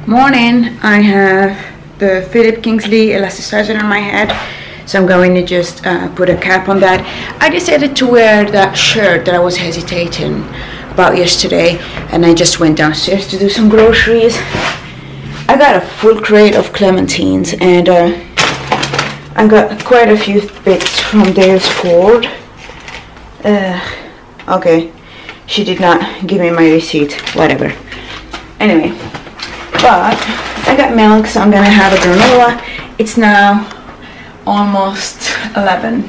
Morning. I have the Philip Kingsley elasticizer on my head, so I'm going to just put a cap on that. I decided to wear that shirt that I was hesitating about yesterday, and I just went downstairs to do some groceries. I got a full crate of clementines, and I got quite a few bits from Dale's Ford. Okay, she did not give me my receipt, whatever. Anyway, but I got milk, so I'm gonna have a granola. It's now almost 11.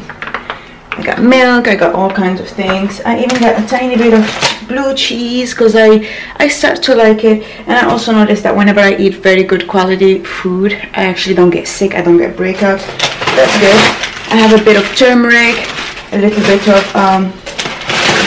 I got milk, I got all kinds of things. I even got a tiny bit of blue cheese because I start to like it. And I also noticed that whenever I eat very good quality food, I actually don't get sick, I don't get breakouts. That's good. I have a bit of turmeric, a little bit of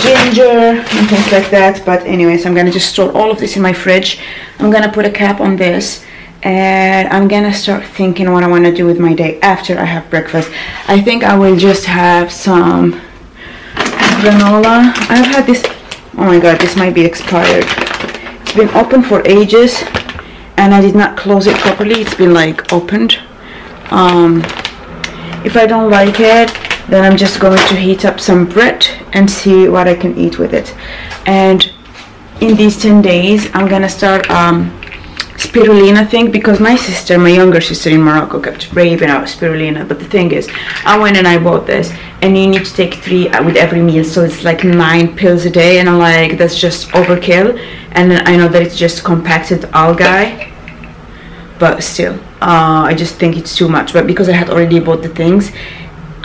ginger and things like that. But anyways, I'm gonna just store all of this in my fridge. I'm gonna put a cap on this, and I'm gonna start thinking what I want to do with my day after I have breakfast. I think I will just have some granola. I've had this, oh my god, this might be expired. It's been open for ages and I did not close it properly. It's been like opened. If I don't like it, then I'm just going to heat up some bread and see what I can eat with it. And in these 10 days I'm gonna start spirulina thing, because my sister, my younger sister in Morocco, kept raving out spirulina. But the thing is, I went and I bought this, and you need to take 3 with every meal, so it's like 9 pills a day, and I'm like, that's just overkill. And then I know that it's just compacted algae, but still, I just think it's too much. But because I had already bought the things,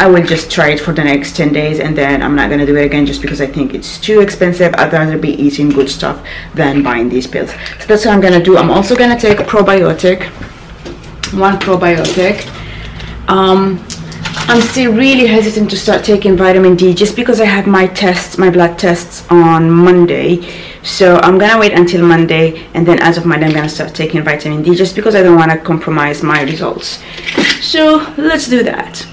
I will just try it for the next 10 days, and then I'm not gonna do it again just because I think it's too expensive. I'd rather be eating good stuff than buying these pills. So that's what I'm gonna do. I'm also gonna take a probiotic, 1 probiotic. I'm still really hesitant to start taking vitamin D just because I have my tests, my blood tests on Monday. So I'm gonna wait until Monday, and then as of Monday I'm gonna start taking vitamin D just because I don't want to compromise my results. So let's do that.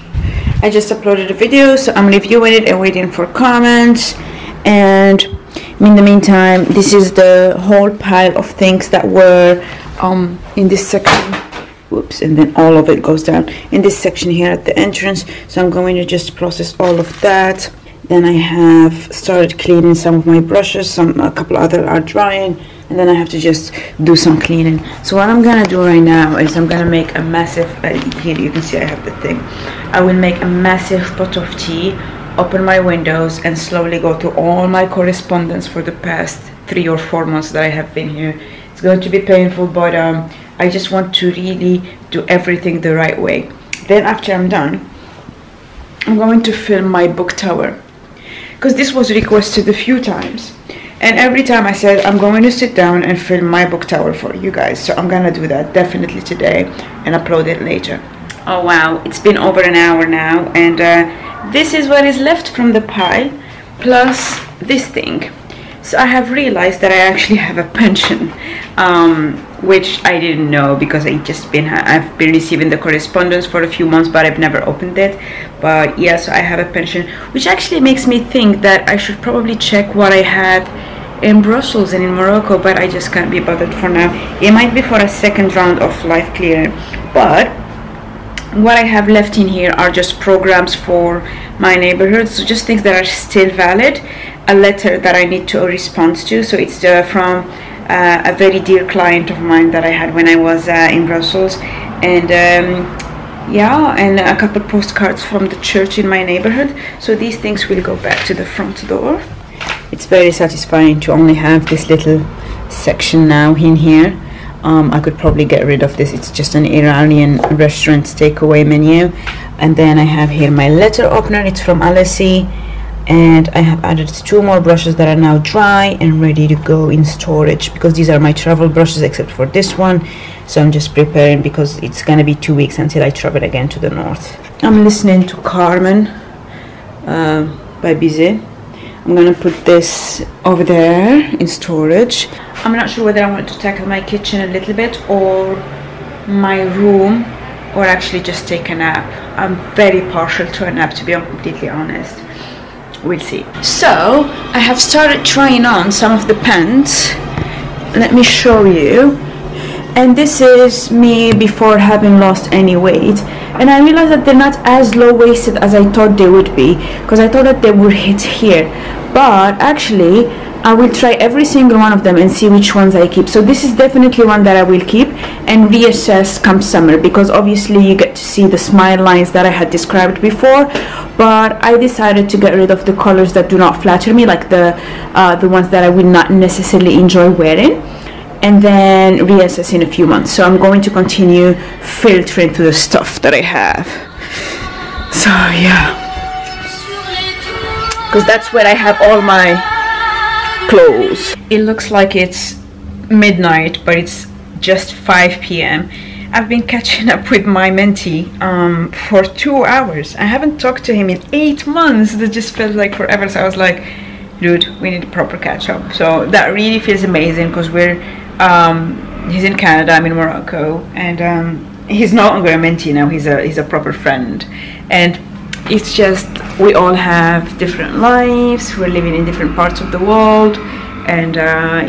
I just uploaded a video, so I'm reviewing it and waiting for comments. And in the meantime, this is the whole pile of things that were in this section. Whoops, and then all of it goes down in this section here at the entrance. So I'm going to just process all of that. Then I have started cleaning some of my brushes, a couple other are drying, and then I have to just do some cleaning. So what I'm gonna do right now is I'm gonna make a massive, here you can see I have the thing. I will make a massive pot of tea, open my windows, and slowly go through all my correspondence for the past 3 or 4 months that I have been here. It's going to be painful, but I just want to really do everything the right way. Then after I'm done, I'm going to film my book tower, because this was requested a few times, and every time I said I'm going to sit down and film my book tower for you guys. So I'm gonna do that definitely today and upload it later. Oh wow, it's been over an hour now, and this is what is left from the pile, plus this thing. So I have realized that I actually have a pension, which I didn't know because I've been receiving the correspondence for a few months, but I've never opened it. But yeah, so I have a pension, which actually makes me think that I should probably check what I had in Brussels and in Morocco, but I just can't be bothered for now. It might be for a second round of life clearing, but what I have left in here are just programs for my neighborhood, so just things that are still valid, a letter that I need to respond to. So it's from a very dear client of mine that I had when I was in Brussels, and yeah, and a couple postcards from the church in my neighborhood. So these things will go back to the front door. It's very satisfying to only have this little section now in here. I could probably get rid of this. It's just an Iranian restaurant takeaway menu. And then I have here my letter opener. It's from Alessi, and I have added 2 more brushes that are now dry and ready to go in storage, because these are my travel brushes except for this one. So I'm just preparing because it's gonna be 2 weeks until I travel again to the north. I'm listening to Carmen by Bizet. I'm gonna put this over there in storage. I'm not sure whether I want to tackle my kitchen a little bit, or my room, or actually just take a nap. I'm very partial to a nap, to be completely honest. We'll see. So I have started trying on some of the pants. Let me show you. and this is me before having lost any weight. And I realized that they're not as low-waisted as I thought they would be, because I thought that they would hit here, but actually I will try every single one of them and see which ones I keep. So this is definitely one that I will keep and reassess come summer, because obviously you get to see the smile lines that I had described before, but I decided to get rid of the colors that do not flatter me, like the ones that I would not necessarily enjoy wearing, and then reassess in a few months. So I'm going to continue filtering through the stuff that I have. So yeah, because that's where I have all my clothes. It looks like it's midnight, but it's just 5 p.m. I've been catching up with my mentee for 2 hours. I haven't talked to him in 8 months. That just felt like forever. So I was like, dude, we need a proper catch up. So that really feels amazing, because we're he's in Canada, I'm in Morocco, and he's no longer a mentee now. He's a proper friend, and it's just we all have different lives. We're living in different parts of the world, and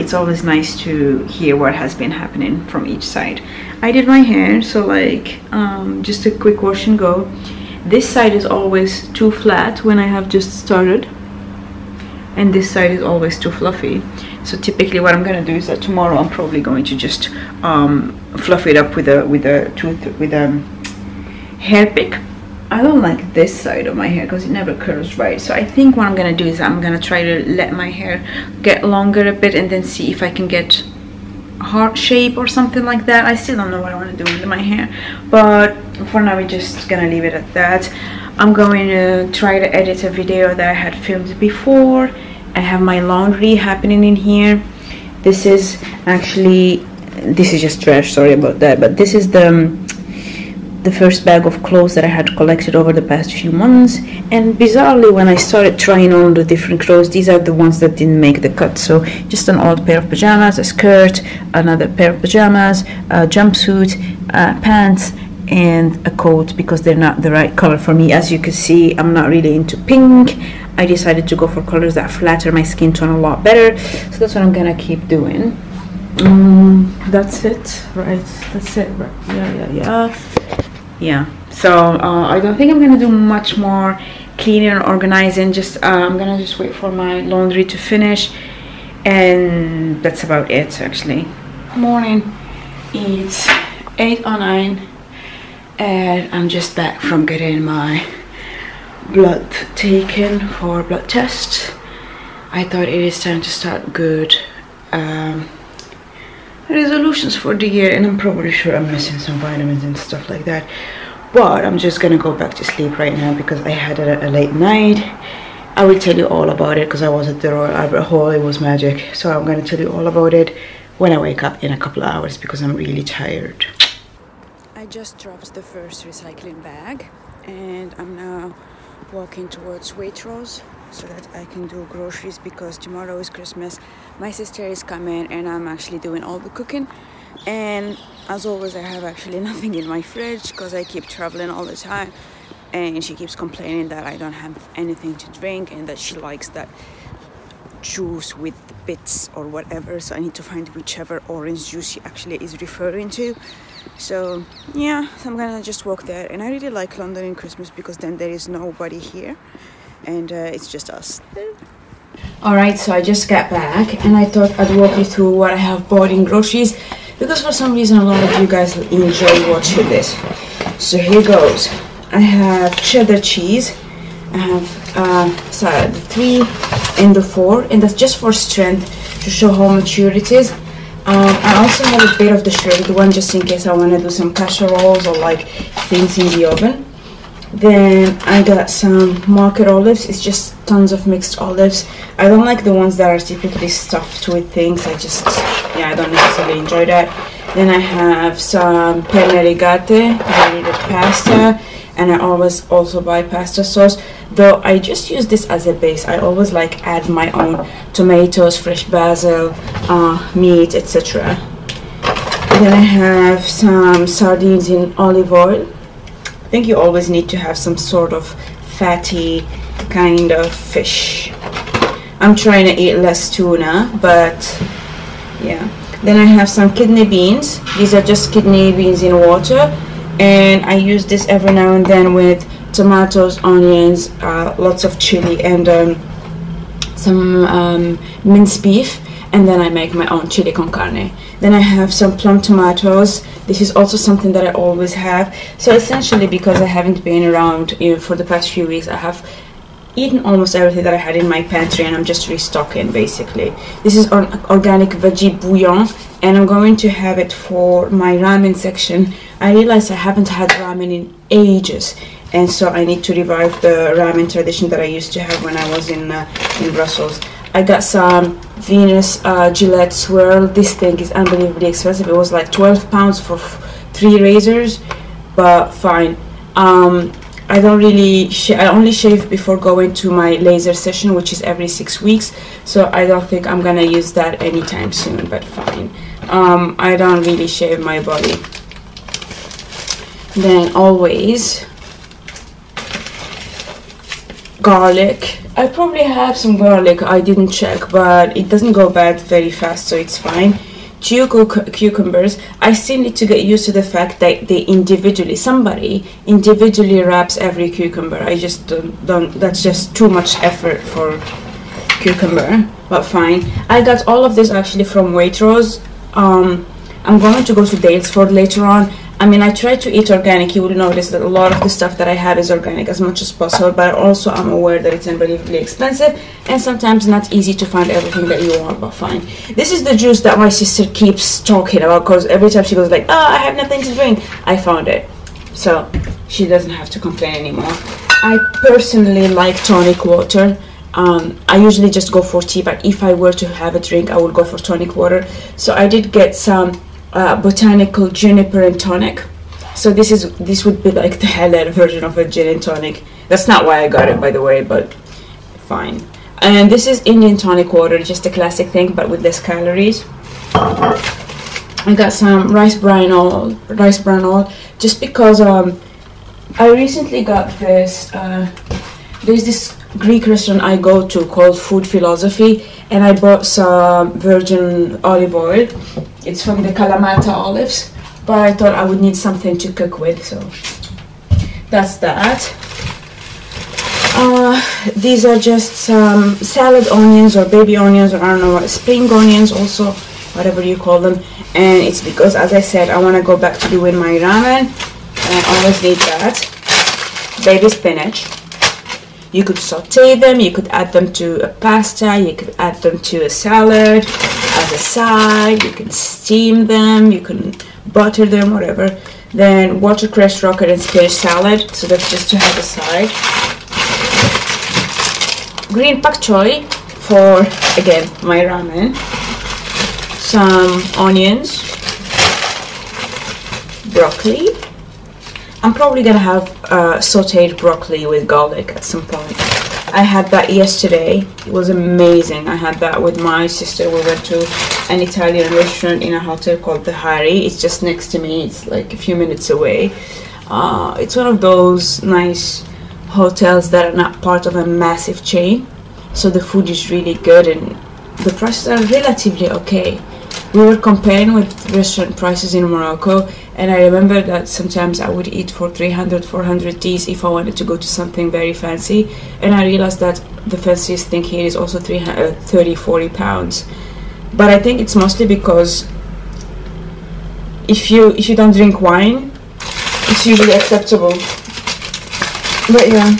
it's always nice to hear what has been happening from each side. I did my hair, so like just a quick wash and go. This side is always too flat when I have just started, and this side is always too fluffy. So typically what I'm gonna do is that tomorrow I'm probably going to just fluff it up with a hair pick. I don't like this side of my hair because it never curls right. So I think what I'm gonna do is I'm gonna try to let my hair get longer a bit, and then see if I can get heart shape or something like that. I still don't know what I want to do with my hair, but for now we're just gonna leave it at that. I'm going to try to edit a video that I had filmed before. I have my laundry happening in here. This is just trash, sorry about that, but this is the first bag of clothes that I had collected over the past few months. And bizarrely, when I started trying on the different clothes, these are the ones that didn't make the cut. So just an old pair of pajamas, a skirt, another pair of pajamas, a jumpsuit, pants, and a coat, because they're not the right color for me. As you can see, I'm not really into pink. I decided to go for colors that flatter my skin tone a lot better, so that's what I'm gonna keep doing. That's it, right? That's it, right? Yeah. So I don't think I'm gonna do much more cleaning or organizing. Just I'm gonna just wait for my laundry to finish, and that's about it actually. Morning, it's 8:09, and I'm just back from getting my blood taken for blood test. I thought it is time to start good resolutions for the year, and I'm probably sure I'm missing some vitamins and stuff like that, but I'm just gonna go back to sleep right now because I had a late night. I will tell you all about it because I was at the Royal Albert Hall. It was magic. So I'm gonna tell you all about it when I wake up in a couple of hours because I'm really tired. I just dropped the first recycling bag, and I'm now walking towards Waitrose so that I can do groceries, because tomorrow is Christmas. My sister is coming and I'm actually doing all the cooking, and as always I have actually nothing in my fridge because I keep traveling all the time, and she keeps complaining that I don't have anything to drink and that she likes that juice with bits or whatever, so I need to find whichever orange juice she actually is referring to. So yeah, so I'm gonna just walk there, and I really like London in Christmas because then there is nobody here and it's just us. Alright, so I just got back and I thought I'd walk you through what I have bought in groceries, because for some reason a lot of you guys enjoy watching this. So here goes. I have cheddar cheese. I have the 3 and the 4, and that's just for strength, to show how mature it is. I also have a bit of the shredded one just in case I want to do some casseroles or like things in the oven. Then I got some market olives. It's just tons of mixed olives. I don't like the ones that are typically stuffed with things. I don't necessarily enjoy that. Then I have some penne rigate, marinated pasta, and I always also buy pasta sauce, though I just use this as a base. I always like add my own tomatoes, fresh basil, meat, etc. Then I have some sardines in olive oil. I think you always need to have some sort of fatty kind of fish. I'm trying to eat less tuna, but yeah. Then I have some kidney beans. These are just kidney beans in water, and I use this every now and then with tomatoes, onions, lots of chili, and some minced beef, and then I make my own chili con carne. Then I have some plum tomatoes. This is also something that I always have. So essentially, because I haven't been around for the past few weeks, I have eaten almost everything that I had in my pantry, and I'm just restocking basically. This is organic veggie bouillon, and I'm going to have it for my ramen section. I realized I haven't had ramen in ages, and so I need to revive the ramen tradition that I used to have when I was in Brussels. I got some Venus Gillette swirl. This thing is unbelievably expensive. It was like 12 pounds for 3 razors, but fine. I don't really I only shave before going to my laser session, which is every 6 weeks, so I don't think I'm gonna use that anytime soon, but fine. I don't really shave my body. Then always garlic. I probably have some garlic, I didn't check, but it doesn't go bad very fast, so it's fine. 2 cucumbers. I still need to get used to the fact that somebody individually wraps every cucumber. I just don't, that's just too much effort for cucumber, but fine. I got all of this actually from Waitrose. I'm going to go to Dalesford later on. I mean, I try to eat organic. You will notice that a lot of the stuff that I have is organic as much as possible, but also I'm aware that it's unbelievably expensive and sometimes not easy to find everything that you want, but fine. This is the juice that my sister keeps talking about, because every time she goes like, oh, I have nothing to drink, I found it. So she doesn't have to complain anymore. I personally like tonic water. I usually just go for tea, but if I were to have a drink, I would go for tonic water. So I did get some botanical juniper and tonic. So this would be like the halal version of a gin and tonic. That's not why I got it, by the way, but fine. And this is Indian tonic water, just a classic thing, but with less calories. I got some rice bran oil, just because I recently got this. There's this Greek restaurant I go to called Food Philosophy, and I bought some virgin olive oil. It's from the Kalamata olives, but I thought I would need something to cook with, so that's that. These are just some salad onions or baby onions, or I don't know what, spring onions also, whatever you call them. And it's because, as I said, I want to go back to doing my ramen, and I always need that. Baby spinach. You could saute them, you could add them to a pasta, you could add them to a salad as a side, you can steam them, you can butter them, whatever. Then watercress, rocket, and spinach salad, so that's just to have a side. Green pak choy for, again, my ramen. Some onions, broccoli. I'm probably gonna have sauteed broccoli with garlic at some point. I had that yesterday. It was amazing. I had that with my sister. We went to an Italian restaurant in a hotel called the Hari. It's just next to me. It's like a few minutes away. It's one of those nice hotels that are not part of a massive chain, so the food is really good and the prices are relatively okay. We were comparing with restaurant prices in Morocco, and I remember that sometimes I would eat for 300, 400 Ds if I wanted to go to something very fancy, and I realized that the fanciest thing here is also 30, 40 pounds. But I think it's mostly because if you don't drink wine, it's usually acceptable. But yeah,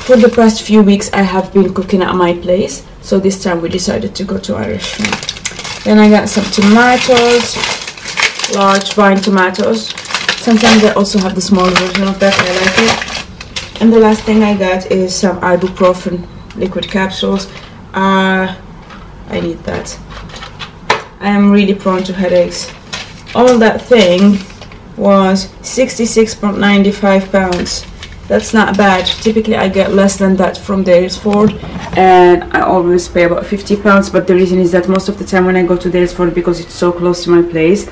for the past few weeks I have been cooking at my place, so this time we decided to go to our restaurant. Then I got some tomatoes, large vine tomatoes. Sometimes I also have the small version of that, I like it. And the last thing I got is some ibuprofen liquid capsules. I need that. I am really prone to headaches. All that thing was 66.95 pounds. That's not bad. Typically I get less than that from Dalesford, and I always pay about 50 pounds, but the reason is that most of the time when I go to Dalesford, because it's so close to my place,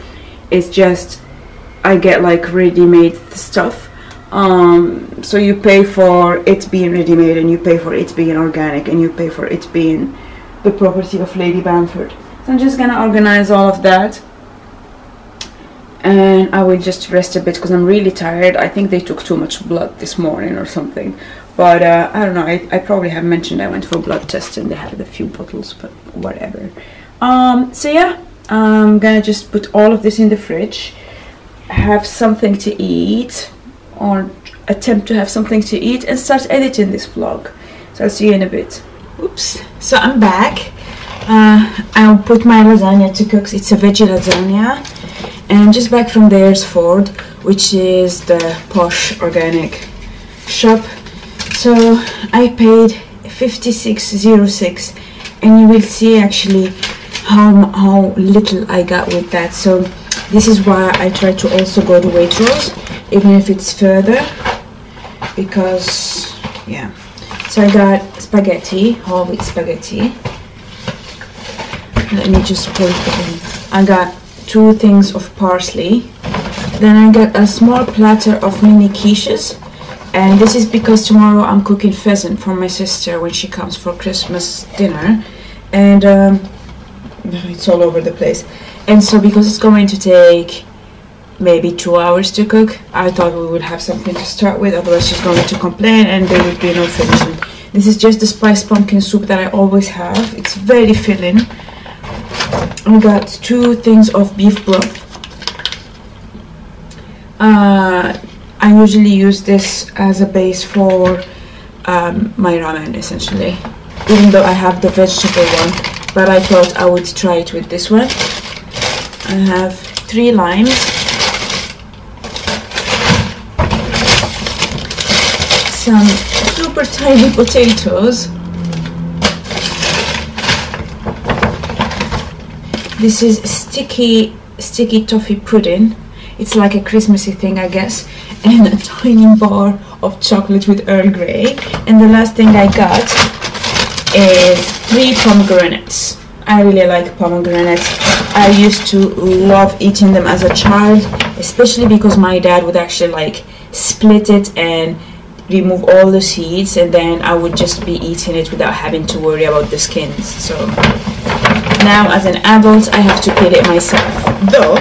it's just I get like ready-made stuff. So you pay for it being ready-made, and you pay for it being organic, and you pay for it being the property of Lady Bamford. So I'm just gonna organize all of that and I will just rest a bit because I'm really tired. I think they took too much blood this morning or something, but I don't know. I probably have mentioned I went for a blood test and they had a few bottles, but whatever. So yeah, I'm gonna just put all of this in the fridge, have something to eat, or attempt to have something to eat, and start editing this vlog. So I'll see you in a bit. Oops. So I'm back. I'll put my lasagna to cook. It's a veggie lasagna, and I'm just back from the Ayersford, which is the posh organic shop. So I paid $56.06, and you will see actually how little I got with that. So this is why I try to also go to Waitrose, even if it's further, because yeah. So I got spaghetti, whole wheat spaghetti. Let me just put it in. I got 2 things of parsley. Then I got a small platter of mini quiches. And this is because tomorrow I'm cooking pheasant for my sister when she comes for Christmas dinner. And it's all over the place. And so because it's going to take maybe 2 hours to cook, I thought we would have something to start with, otherwise she's going to complain and there would be no finishing. This is just the spiced pumpkin soup that I always have. It's very filling. I got 2 things of beef broth. I usually use this as a base for my ramen, essentially, even though I have the vegetable one, but I thought I would try it with this one. I have 3 limes, some super tiny potatoes. This is sticky toffee pudding. It's like a Christmassy thing, I guess. And a tiny bar of chocolate with Earl Grey. And the last thing I got is 3 pomegranates. I really like pomegranates. I used to love eating them as a child, especially because my dad would actually like split it and remove all the seeds, and then I would just be eating it without having to worry about the skins. So now as an adult I have to peel it myself, though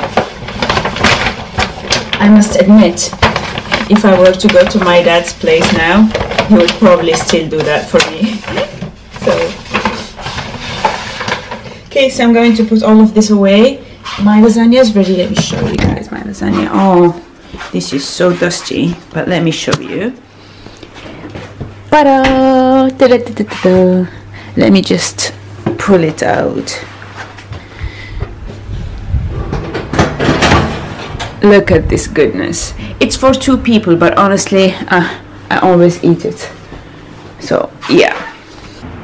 I must admit, if I were to go to my dad's place now, he would probably still do that for me. So okay, so I'm going to put all of this away. My lasagna is ready. Let me show you guys my lasagna. Oh, this is so dusty, but let me show you. Ta-da! Ta-da-da-da-da. Let me just pull it out. Look at this goodness. It's for 2 people, but honestly, I always eat it. So yeah.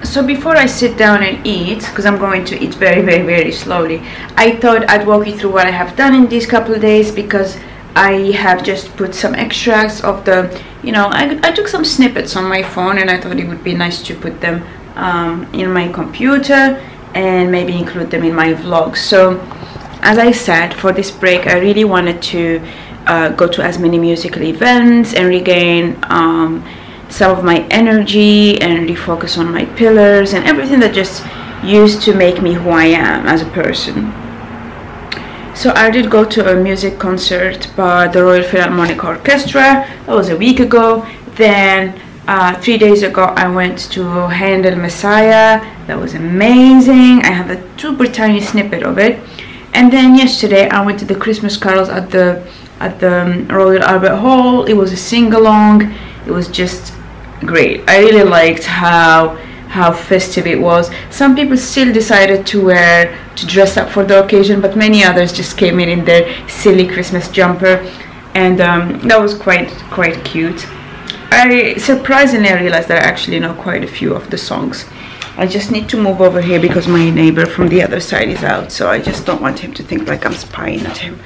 So before I sit down and eat, because I'm going to eat very slowly, I thought I'd walk you through what I have done in these couple of days, because I have just put some extracts of the, you know, I took some snippets on my phone, and I thought it would be nice to put them in my computer and maybe include them in my vlogs. So as I said, for this break I really wanted to go to as many musical events and regain some of my energy and refocus on my pillars and everything that just used to make me who I am as a person. So I did go to a music concert by the Royal Philharmonic Orchestra. That was a week ago. Then 3 days ago I went to Handel Messiah. That was amazing. I have a super tiny snippet of it. And then yesterday I went to the Christmas carols at the Royal Albert Hall. It was a sing-along. It was just great. I really liked how festive it was. Some people still decided to dress up for the occasion, but many others just came in their silly Christmas jumper, and that was quite cute. I surprisingly realized that I actually know quite a few of the songs. I just need to move over here because my neighbor from the other side is out, so I just don't want him to think like I'm spying at him,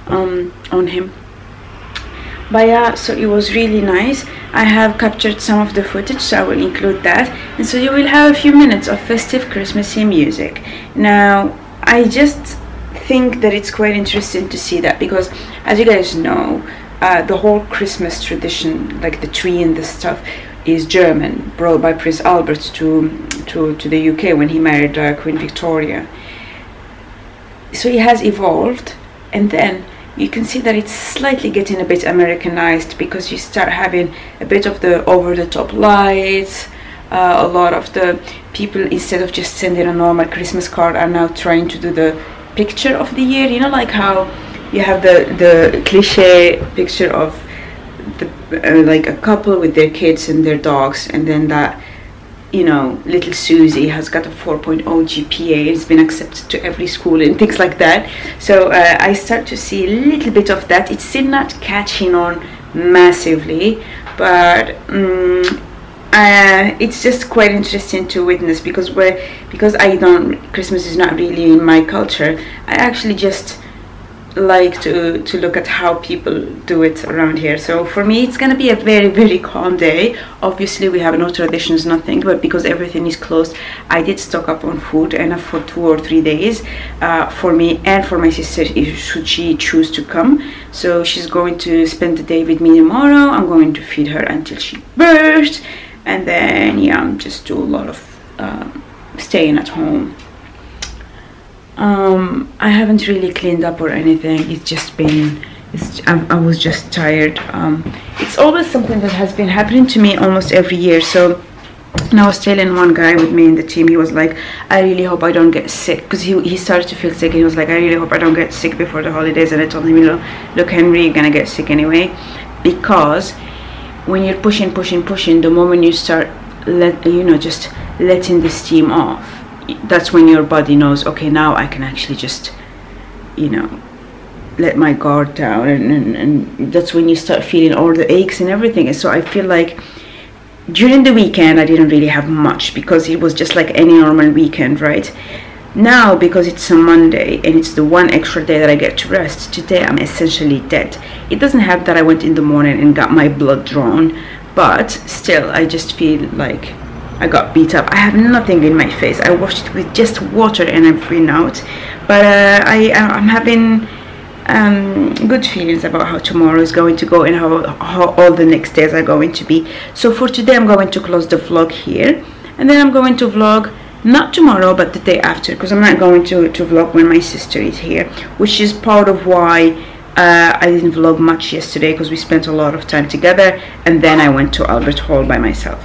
on him. But yeah, so it was really nice. I have captured some of the footage, so I will include that, and so you will have a few minutes of festive Christmassy music. Now I just think that it's quite interesting to see that, because as you guys know, the whole Christmas tradition, like the tree and the stuff, is German, brought by Prince Albert to the UK when he married Queen Victoria. So it has evolved, and then you can see that it's slightly getting a bit Americanized, because you start having a bit of the over-the-top lights. A lot of the people, instead of just sending a normal Christmas card, are now trying to do the picture of the year. You know, like how you have the cliche picture of the like a couple with their kids and their dogs, and then that, you know, little Susie has got a 4.0 GPA, it's been accepted to every school and things like that. So I start to see a little bit of that. It's still not catching on massively, but it's just quite interesting to witness, because Christmas is not really in my culture. I actually just like to look at how people do it around here. So for me, it's gonna be a very, very calm day. Obviously we have no traditions, nothing, but because everything is closed, I did stock up on food enough for 2 or 3 days for me and for my sister, should she choose to come. So she's going to spend the day with me tomorrow. I'm going to feed her until she bursts, and then yeah, I'm just do a lot of staying at home. I haven't really cleaned up or anything. It's just been, I was just tired. It's always something that has been happening to me almost every year. So, and I was telling one guy with me in the team, he was like, I really hope I don't get sick, because he started to feel sick, and he was like, I really hope I don't get sick before the holidays. And I told him, you know, look Henry, you're gonna get sick anyway, because when you're pushing, the moment you start just letting the steam off, that's when your body knows, okay, now I can actually just, you know, let my guard down, and that's when you start feeling all the aches and everything. And so I feel like during the weekend I didn't really have much, because it was just like any normal weekend, right? Now, because it's a Monday and it's the one extra day that I get to rest, today I'm essentially dead. It doesn't help that I went in the morning and got my blood drawn, but still I just feel like I got beat up. I have nothing in my face. I washed it with just water and I'm free out. But I'm having good feelings about how tomorrow is going to go, and how all the next days are going to be. So for today I'm going to close the vlog here, and then I'm going to vlog not tomorrow but the day after, because I'm not going to vlog when my sister is here, which is part of why I didn't vlog much yesterday, because we spent a lot of time together, and then I went to Albert Hall by myself.